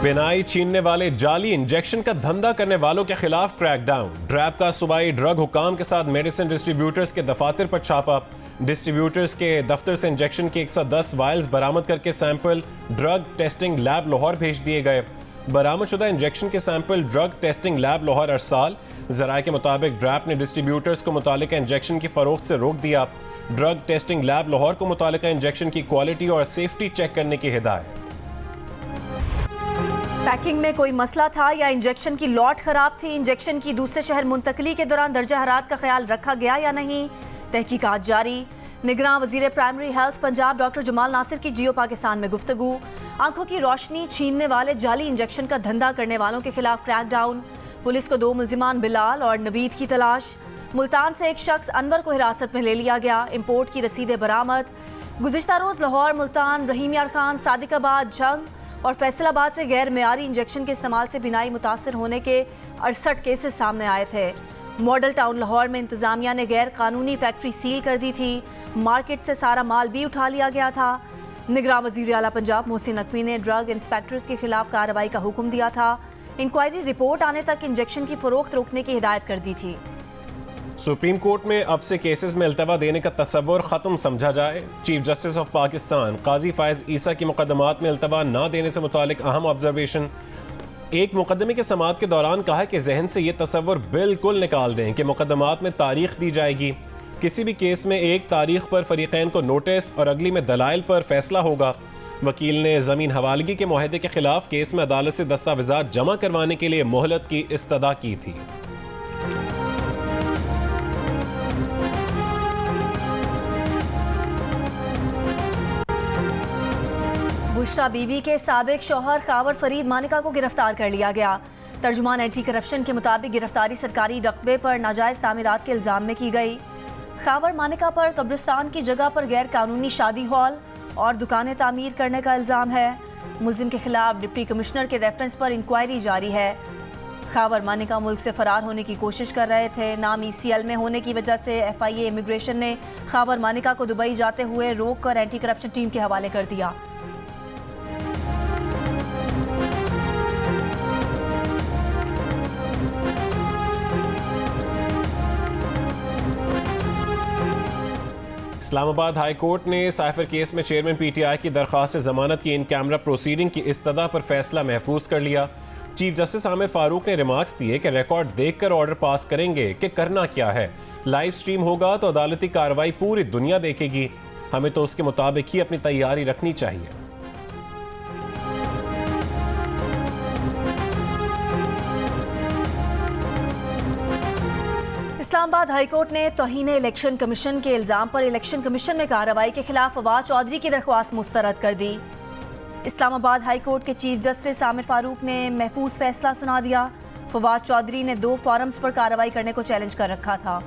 बिनाई छीनने वाले जाली इंजेक्शन का धंधा करने वालों के खिलाफ क्रैकडाउन। ड्रैप का सूबाई ड्रग हुकाम के साथ मेडिसिन डिस्ट्रीब्यूटर्स के दफातर पर छापा। डिस्ट्रीब्यूटर्स के दफ्तर से इंजेक्शन के 110 वायल्स बरामद करके sample drug testing lab Lahore भेज दिए गए। बरामदशुदा इंजेक्शन के sample drug testing lab Lahore अरसाल। ज़राए के मुताबिक ड्रैप ने डिस्ट्रीब्यूटर्स को मुतालिका इंजेक्शन की फरोख्त से रोक दिया। ड्रग टेस्टिंग लैब लाहौर को मुतालिका इंजेक्शन की क्वालिटी और सेफ्टी चेक करने की हिदायत। पैकिंग में कोई मसला था या इंजेक्शन की लॉट खराब थी? इंजेक्शन की दूसरे शहर मुंतकली के दौरान दर्जा हरारत का ख्याल रखा गया या नहीं? तहकीकात जारी। निगरान वजीर primary health Punjab doctor Jamal Nasir की जियो पाकिस्तान में गुफ्तगू। आंखों की रोशनी छीनने वाले जाली इंजेक्शन का धंधा करने वालों के खिलाफ क्रैकडाउन। पुलिस को 2 मुल्जिमान बिलाल और नवीद की तलाश। मुल्तान से एक शख्स अनवर को हिरासत में ले लिया गया। इम्पोर्ट की रसीदें बरामद। गुज़िश्ता रोज़ लाहौर, मुल्तान, रहीम यार खान, सादिकाबाद, जंग और फैसलाबाद से गैर मेयारी इंजेक्शन के इस्तेमाल से बिनाई मुतासर होने के 68 केसेस सामने आए थे। मॉडल टाउन लाहौर में इंतजामिया ने गैर कानूनी फैक्ट्री सील कर दी थी। मार्केट से सारा माल भी उठा लिया गया था। निगरान वज़ीर आला पंजाब मोहसिन नकवी ने ड्रग इंस्पेक्टर्स के खिलाफ कार्रवाई का हुक्म दिया था। इंक्वायरी रिपोर्ट आने तक इंजेक्शन की फरोख्त रोकने की हिदायत कर दी थी। सुप्रीम कोर्ट में अब से केसेस में इल्तवा देने का तस्वुर ख़त्म समझा जाए। चीफ जस्टिस ऑफ पाकिस्तान काजी फायज ईसा की मुकदमात में इल्तवा न देने से मुतालिक अहम ऑब्जर्वेशन। एक मुकदमे के समाअत के दौरान कहा कि जहन से ये तस्वुर बिल्कुल निकाल दें कि मुकदमात में तारीख दी जाएगी। किसी भी केस में एक तारीख पर फरीकैन को नोटिस और अगली में दलाइल पर फैसला होगा। वकील ने ज़मीन हवालगी के मुआहदे के खिलाफ केस में अदालत से दस्तावेजात जमा करवाने के लिए मोहलत की इस्तदा की थी। बुशरा बीबी के साबिक शौहर खावर फरीद मानिका को गिरफ्तार कर लिया गया। तर्जुमान एंटी करप्शन के मुताबिक गिरफ्तारी सरकारी रकबे पर नाजायज तामीरात के इल्जाम में की गई। खावर मानिका पर कब्रिस्तान की जगह पर गैर कानूनी शादी हॉल और दुकानें तामीर करने का इल्जाम है। मुलजिम के खिलाफ डिप्टी कमिश्नर के रेफरेंस पर इंक्वायरी जारी है। खावर मानिका मुल्क से फरार होने की कोशिश कर रहे थे। नाम ECL में होने की वजह से FIA इमिग्रेशन ने खावर मानिका को दुबई जाते हुए रोक कर एंटी करप्शन टीम के हवाले कर दिया। इस्लामाबाद हाई कोर्ट ने साइफर केस में चेयरमैन PTI की दरख्वास्त से जमानत की इन कैमरा प्रोसीडिंग की इस्तदा पर फैसला महफूज कर लिया। चीफ जस्टिस आमिर फारूक ने रिमार्क्स दिए कि रिकॉर्ड देखकर ऑर्डर पास करेंगे कि करना क्या है। लाइव स्ट्रीम होगा तो अदालती कार्रवाई पूरी दुनिया देखेगी। हमें तो उसके मुताबिक ही अपनी तैयारी रखनी चाहिए। इस्लामाबाद हाईकोर्ट ने तौहीन इलेक्शन कमीशन के इल्जाम पर इलेक्शन कमीशन में कार्रवाई के खिलाफ फवाद चौधरी की दरख्वास्त मुस्तरद कर दी। इस्लामाबाद हाईकोर्ट के चीफ जस्टिस आमिर फारूक ने महफूज फैसला सुना दिया। फवाद चौधरी ने 2 फॉरम्स पर कार्रवाई करने को चैलेंज कर रखा था।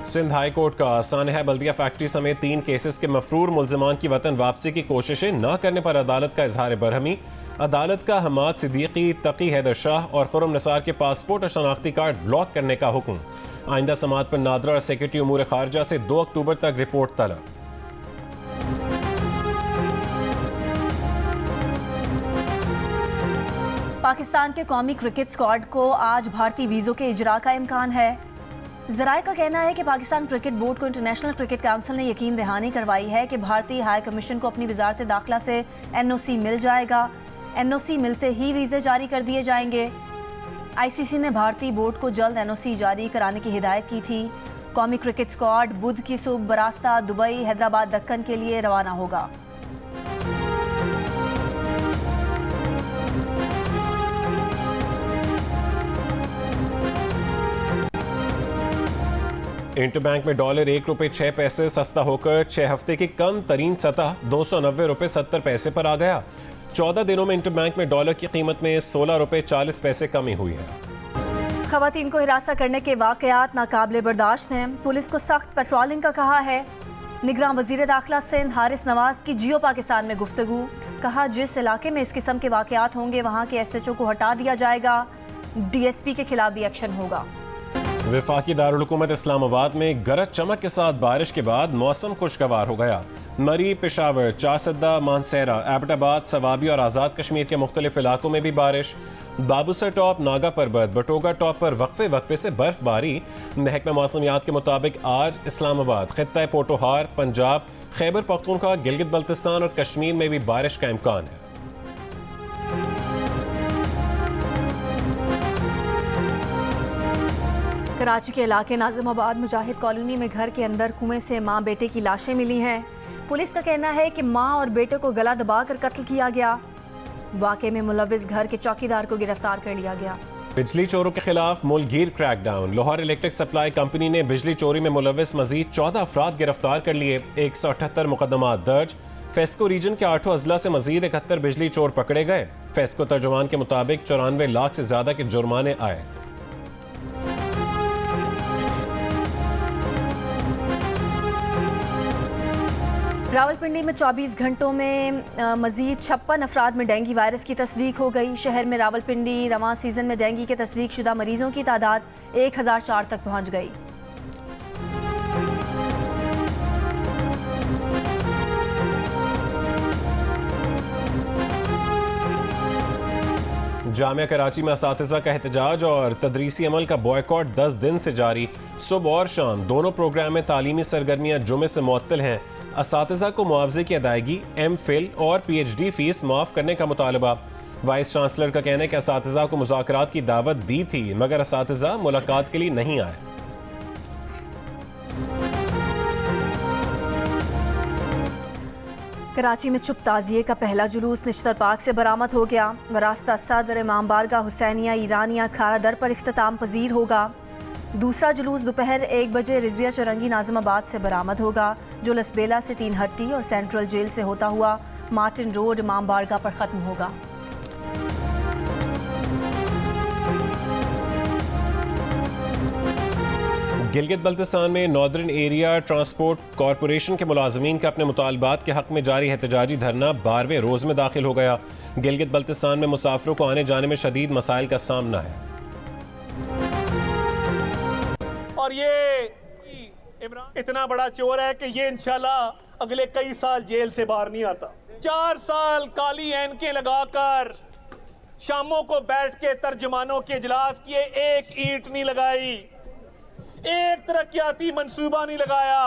सिंध हाई कोर्ट का सानहा बल्दिया फैक्ट्री समेत 3 केसेस के मफरूर मुल्जिमान की वतन वापसी की कोशिशें न करने पर अदालत का इजहार बरहमी। अदालत का हमाद सिद्दीकी, तकी हैदर शाह और खुर्रम निसार के पासपोर्ट और शनाख्ती कार्ड ब्लॉक करने का हुक्म। आइंदा समाअत पर नादरा और सेक्रेटरी उमूर खारजा से 2 अक्टूबर तक रिपोर्ट तलब। पाकिस्तान के कौमी क्रिकेट स्क्वाड को आज भारतीय वीज़ों के इजरा का इम्कान है। ज़राए का कहना है कि पाकिस्तान क्रिकेट बोर्ड को इंटरनेशनल क्रिकेट काउंसिल ने यकीन दहानी करवाई है कि भारतीय हाई कमीशन को अपनी वजारत दाखिला से NOC मिल जाएगा। NOC मिलते ही वीज़े जारी कर दिए जाएंगे। ICC ने भारतीय बोर्ड को जल्द NOC जारी कराने की हिदायत की थी। कौमी क्रिकेट स्क्वाड बुध की सुबह बरास्ता, दुबई, हैदराबाद, दक्कन के लिए रवाना होगा। इंटरबैंक में डॉलर ₹1.06 सस्ता होकर 6 हफ्ते की कम तरीन सतह ₹290.70 पर आ गया। 14 दिनों में इंटरबैंक में डॉलर की कीमत में ₹16.40 कमी हुई है। खवातीन को हिरासा करने के वाकयात नाकाबिले बर्दाश्त हैं। पुलिस को सख्त पेट्रोलिंग का कहा है। निगरान वजीर दाखिला सिंध हारिस नवाज की जियो पाकिस्तान में गुफ्तगू। कहा जिस इलाके में इस किस्म के वाकयात होंगे वहाँ के SHO को हटा दिया जाएगा। DSP के खिलाफ भी एक्शन होगा। वफाकी दारुल हुकूमत इस्लामाबाद में गरज चमक के साथ बारिश के बाद मौसम खुशगवार हो गया। मरी, पेशावर, चारसद्दा, मानसेरा, एबटाबाद, सवाबी और आज़ाद कश्मीर के मुख्तलिफ इलाकों में भी बारिश। बाबूसर टॉप, नागा पर्वत, बटोगा टॉप पर वक्फे वक्फे से बर्फबारी। महकमा मौसमियात के मुताबिक आज इस्लामाबाद, खित्ता पोटोहार, पंजाब, खैबर पख्तूनख्वा, गिलगित बल्तिस्तान और कश्मीर में भी बारिश का इम्कान है। कराची के इलाके नाजिमाबाद मुजाहिद कॉलोनी में घर के अंदर कुएं से मां बेटे की लाशें मिली हैं। पुलिस का कहना है कि मां और बेटे को गला दबाकर कत्ल किया गया। वाक़े में मुलव्विस घर के चौकीदार को गिरफ्तार कर लिया गया। बिजली चोरों के खिलाफ मुल्कगीर crackdown. Lahore electric supply company ने बिजली चोरी में मुलव्विस मजीद 14 अफराद गिरफ्तार कर लिए। 178 मुकदमा दर्ज। फेस्को रीजन के 8 अजला से मजीद 71 बिजली चोर पकड़े गए। फेस्को तर्जुमान के मुताबिक 94 लाख से ज्यादा के जुर्माने आए। रावलपिंडी में 24 घंटों में मजीद 56 अफराद में डेंगू वायरस की तस्दीक हो गई। शहर में रावलपिंडी रवां सीजन में डेंगू के तस्दीक शुदा मरीजों की तादाद 1004 तक पहुंच गई। जामिया कराची में असातिज़ा का एहतजाज और तदरीसी अमल का बॉयकॉट 10 दिन से जारी। सुबह और शाम दोनों प्रोग्राम में तालीमी सरगर्मियाँ जुमे से मुअत्तल हैं। असातिज़ा को मुआवजे की अदायगी, एम.फिल और PhD फीस माफ़ करने का मुतालबा। वाइस चांसलर का कहना है कि असातिज़ा को मुज़ाकरात की दावत दी थी मगर असातिज़ा मुलाकात के लिए नहीं आए। कराची में चुप ताज़िए का पहला जुलूस निश्तर पार्क से बरामद हो गया। रास्ता सदर इमाम बारगाह हुसैनिया ईरानिया खारा दर पर इख्तिताम पजीर होगा। दूसरा जुलूस दोपहर 1 बजे रिजविया चौरंगी नाजिमाबाद से बरामद होगा जो लसबेला से 3 हट्टी और सेंट्रल जेल से होता हुआ मार्टिन रोड इमाम बारगाह पर ख़त्म होगा। गिलगित बल्तिस्तान में नॉर्दर्न एरिया ट्रांसपोर्ट कॉरपोरेशन के मुलाजमीन का अपने मुतालबात के हक में जारी एहतजाजी धरना 12वें रोज में दाखिल हो गया। गिलगित बल्तिस्तान में मुसाफिरों को आने जाने में शदीद मसाइल का सामना है। और ये इमरान इतना बड़ा चोर है कि ये इंशाल्लाह अगले कई साल जेल से बाहर नहीं आता। 4 साल काली ऐनकें लगाकर शामों को बैठ के तर्जमानों के इजलास किए, एक ईंट नहीं लगाई, एक तरक्याती मंसूबा नहीं लगाया,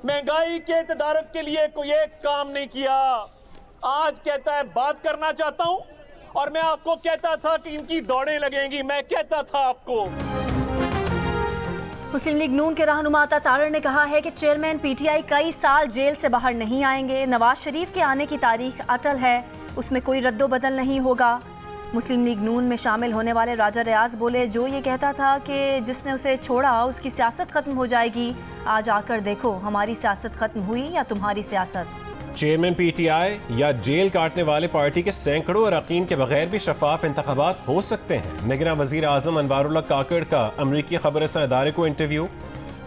महंगाई के तदारुक के लिए कोई एक काम नहीं किया। आज कहता है बात करना चाहता हूं और मैं आपको कहता था कि इनकी दौड़ें लगेंगी। मैं कहता था आपको। मुस्लिम लीग नून के रहनुमा तारिर ने कहा है कि चेयरमैन PTI कई साल जेल से बाहर नहीं आएंगे। नवाज शरीफ के आने की तारीख अटल है, उसमें कोई रद्दोबदल नहीं होगा। मुस्लिम लीग नून में शामिल होने वाले राजा रियाज बोले, जो ये कहता था कि जिसने उसे छोड़ा उसकी सियासत खत्म हो जाएगी, आज आकर देखो हमारी सियासत खत्म हुई या तुम्हारी सियासत। चेयरमैन PTI या जेल काटने वाले पार्टी के सैकड़ों अरकान के बगैर भी शफाफ इंतखाबात हो सकते हैं। निगरान वजीर आजम अनवारुल्लाह काकड़ का अमरीकी खबरसां इदारे को इंटरव्यू।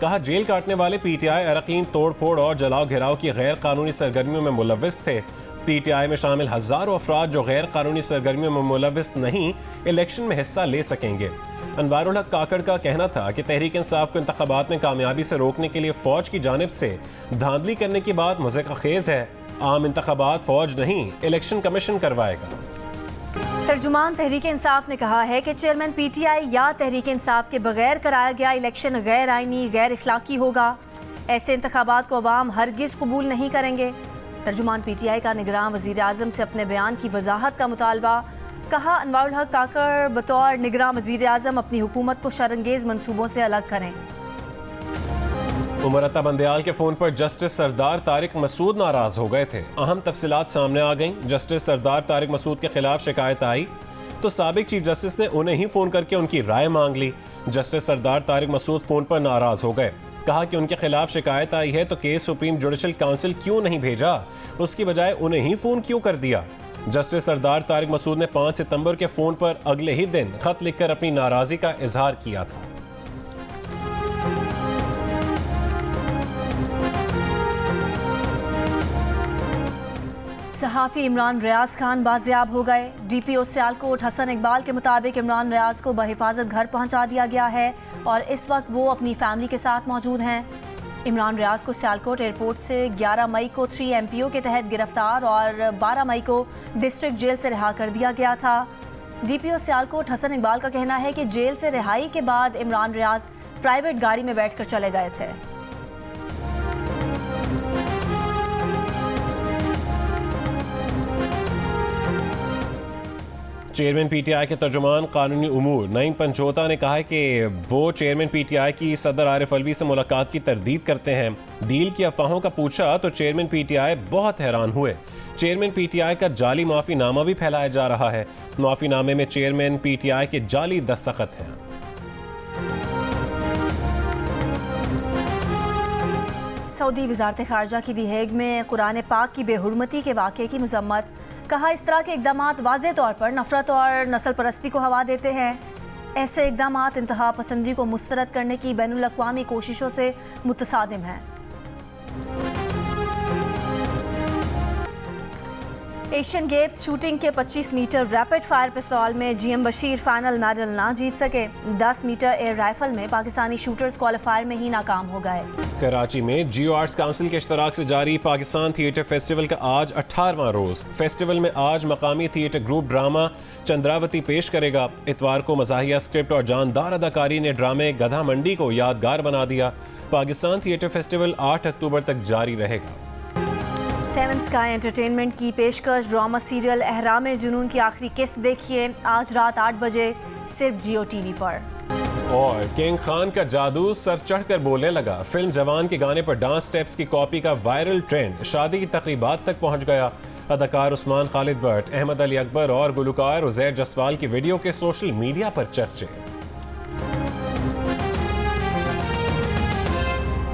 कहा, जेल काटने वाले PTI अरकान तोड़ फोड़ और जलाओ घिराव की गैर कानूनी सरगर्मियों में मुलव्विस थे। PTI में शामिल हजारों अफराद जो गैर कानूनी सरगर्मियों में मुलव्विस नहीं, इलेक्शन में हिस्सा ले सकेंगे। अनवारुल्लाह काकड़ का कहना था कि तहरीक इंसाफ को इंतखाबात में कामयाबी से रोकने के लिए फौज की जानिब से धांधली करने की बात मज़े का खेज है। आम इंतखाबात फौज नहीं, इलेक्शन कमीशन करवाएगा। तर्जुमान तहरीक इंसाफ ने कहा है कि चेयरमैन PTI या तहरीक इंसाफ के बगैर कराया गया इलेक्शन गैर आईनी, गैर इखलाकी होगा। ऐसे इंतखाबात को अवाम हरगिज़ कबूल नहीं करेंगे। तर्जुमान PTI का निगरान वज़ीर आज़म से अपने बयान की वजाहत का मुतालबा। कहा, अनवारुल हक काकड़ बतौर निगरान वज़ीर आज़म अपनी हुकूमत को शरंगेज़ मंसूबों से अलग करें। उमर अता बंदयाल के फोन पर जस्टिस सरदार तारिक मसूद नाराज हो गए थे। अहम तफसीलात सामने आ गईं। जस्टिस सरदार तारिक मसूद के खिलाफ शिकायत आई तो साबिक चीफ जस्टिस ने उन्हें ही फोन करके उनकी राय मांग ली। जस्टिस सरदार तारिक मसूद फोन पर नाराज हो गए। कहा कि उनके खिलाफ शिकायत आई है तो केस सुप्रीम जुडिशल काउंसिल क्यों नहीं भेजा, उसकी बजाय उन्हें ही फोन क्यों कर दिया। जस्टिस सरदार तारिक मसूद ने 5 सितंबर के फोन पर अगले ही दिन खत लिखकर अपनी नाराजगी का इजहार किया था। सहाफ़ी इमरान रियाज खान बाजियाब हो गए। DPO सियालकोट हसन इकबाल के मुताबिक इमरान रियाज को बहिफाजत घर पहुंचा दिया गया है और इस वक्त वो अपनी फैमिली के साथ मौजूद हैं। इमरान रियाज को सियालकोट एयरपोर्ट से 11 मई को 3 MPO के तहत गिरफ्तार और 12 मई को डिस्ट्रिक्ट जेल से रिहा कर दिया गया था। DPO सियालकोट हसन इकबाल का कहना है कि जेल से रिहाई के बाद इमरान रियाज प्राइवेट गाड़ी में बैठकर चले गए थे। चेयरमैन PTI के तर्जुमान कानूनी उमूर नईम पंचोता ने कहा है कि वो चेयरमैन PTI की सदर आरिफ अलवी से मुलाकात की तरदीद करते हैं। डील की अफवाहों का पूछा तो चेयरमैन PTI बहुत हैरान हुए। चेयरमैन PTI का जाली माफीनामा भी फैलाया जा रहा है। माफीनामे में चेयरमैन PTI के जाली दस्तखत हैं। सऊदी वजारत खारजा की दी हेग में कुरान पाक की बेहुरमती के वाक़े की मजम्मत। कहा, इस तरह के इक़दामात वाज़े तौर पर नफरत और नस्ल परस्ती को हवा देते हैं। ऐसे इक़दामात इंतहा पसंदी को मुस्तरद करने की बैनुल अक़वामी कोशिशों से मुतसादिम हैं। एशियन गेम्स शूटिंग के 25 मीटर रैपिड फायर पिस्तौल में GM बशीर फाइनल मेडल ना जीत सके। 10 मीटर एयर राइफल में पाकिस्तानी शूटर्स क्वालिफायर में ही नाकाम हो गए। कराची में जियो आर्ट्स काउंसिल के इश्तराक से जारी पाकिस्तान थिएटर फेस्टिवल का आज 18वां रोज। फेस्टिवल में आज मकामी थिएटर ग्रुप ड्रामा चंद्रावती पेश करेगा। इतवार को मज़ाहिया स्क्रिप्ट और जानदार अदाकारी ने ड्रामे गधा मंडी को यादगार बना दिया। पाकिस्तान थिएटर फेस्टिवल 8 अक्टूबर तक जारी रहेगा। 7 स्काई एंटरटेनमेंट की पेशकश ड्रामा सीरियल एहराम जुनून की आखिरी किस्त देखिए आज रात 8 बजे सिर्फ जियो TV पर। और किंग खान का जादू सर चढ़कर बोलने लगा। फिल्म जवान के गाने पर डांस स्टेप्स की कॉपी का वायरल ट्रेंड शादी की तकरीबात तक पहुंच गया। अदाकार उस्मान खालिद भट्ट, अहमद अली अकबर और गुलकार उजैर जसवाल की वीडियो के सोशल मीडिया पर चर्चे।